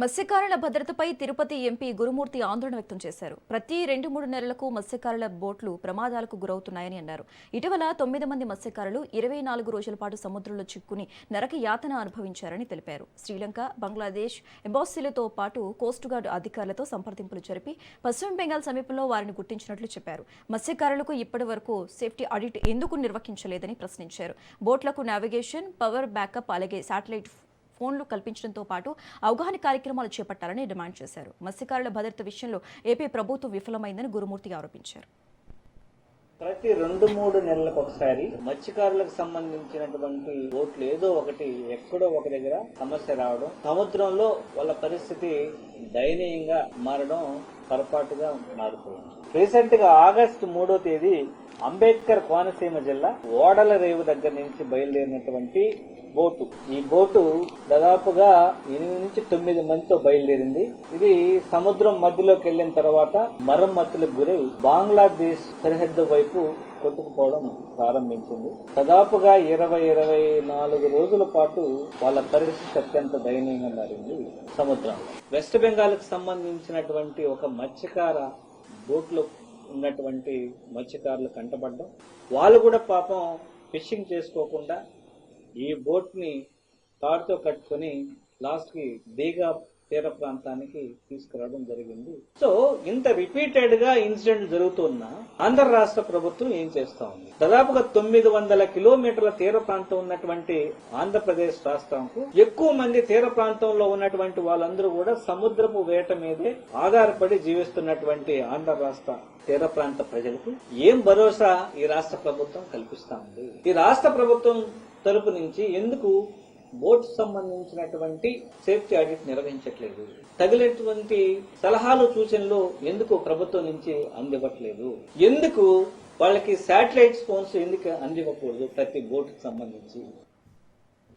మత్స్యకారుల భద్రతపై తిరుపతి ఎంపీ గురుమూర్తి ఆందోళన వ్యక్తం చేశారు. ప్రతి 2-3 నెలలకు మత్స్యకారుల బోట్లు ప్రమాదాలకు గురవుతున్నాయని అన్నారు. ఇటీవల 9 మంది మత్స్యకారులు 24 రోజుల పాటు సముద్రంలో చిక్కుని నరక యాతన అనుభవించారని తెలిపారు. శ్రీలంక, బంగ్లాదేశ్ ఎంబాసీలతో పాటు కోస్ట్ గార్డ్ అధికారులతో సంప్రదింపులు జరిపి పశ్చిమ బెంగాల్ సమీపంలో వారిని గుర్తించినట్లు చెప్పారు. మత్స్యకారులకు ఇప్పటి వరకు సేఫ్టీ ఆడిట్ ఎందుకు నిర్వహించలేదని ప్రశ్నించారు. బోట్లకు నావిగేషన్, పవర్ బ్యాకప్, అలాగే శాటిలైట్ ఫోన్లు కల్పించడంతో పాటు అవగాహన కార్యక్రమాలు చేపట్టాలని డిమాండ్ చేశారు. మత్స్యకారుల భద్రత విషయంలో ఏపీ ప్రభుత్వం విఫలమైందని గురుమూర్తి ఆరోపించారు. ప్రతి 2-3 నెలలకు ఒకసారి మత్స్యకారులకు సంబంధించినటువంటి బోట్లు ఏదో ఒకటి ఎక్కడో ఒక దగ్గర సమస్య రావడం, సముద్రంలో వాళ్ళ పరిస్థితి దయనీయంగా మారడం పొరపాటుగా మారిపోయింది. రీసెంట్ గా ఆగస్టు 3వ తేదీ అంబేద్కర్ కోనసీమ జిల్లా ఓడల రేవు దగ్గర నుంచి బయలుదేరినటువంటి బోటు. ఈ బోటు దాదాపుగా 8-9 మందితో బయలుదేరింది. ఇది సముద్రం మధ్యలోకి వెళ్లిన తర్వాత మరమ్మతులకు గురై బంగ్లాదేశ్ సరిహద్దు వైపు కొట్టుకుపోవడం ప్రారంభించింది. దాదాపుగా 20-24 రోజుల పాటు వాళ్ళ పరిస్థితి అత్యంత దయనీయంగా మారింది సముద్రంలో. వెస్ట్ బెంగాల్ కు సంబంధించినటువంటి ఒక మత్స్యకార బోట్లో ఉన్నటువంటి మత్స్యకారులు కంటపడ్డం, వాళ్ళు కూడా పాపం ఫిషింగ్ చేసుకోకుండా ఈ బోట్ ని తాడుతో కట్టుకుని లాస్ట్ కి దీఘా తీర ప్రాంతానికి తీసుకురావడం జరిగింది. సో ఇంత రిపీటెడ్ గా ఇన్సిడెంట్ జరుగుతున్నా ఆంధ్ర రాష్ట్ర ప్రభుత్వం ఏం చేస్తా ఉంది? దాదాపుగా 900 కిలోమీటర్ల తీర ప్రాంతం ఉన్నటువంటి ఆంధ్రప్రదేశ్ రాష్ట్రంకు ఎక్కువ మంది తీర ప్రాంతంలో ఉన్నటువంటి వాళ్ళందరూ కూడా సముద్రపు వేట మీదే ఆధారపడి జీవిస్తున్నటువంటి ఆంధ్ర రాష్ట్ర తీర ప్రాంత ప్రజలకు ఏం భరోసా ఈ రాష్ట్ర ప్రభుత్వం కల్పిస్తా ఉంది? ఈ రాష్ట్ర ప్రభుత్వం తరపు నుంచి ఎందుకు బోట్ సంబంధించినటువంటి సేఫ్టీ ఆడిట్ నిర్వహించట్లేదు? తగినటువంటి సలహాలు సూచనలు ఎందుకు ప్రభుత్వం నుంచి అందివ్వట్లేదు? ఎందుకు వాళ్ళకి శాటిలైట్ ఫోన్స్ ఎందుకు అందివ్వకూడదు ప్రతి బోట్ కి సంబంధించి?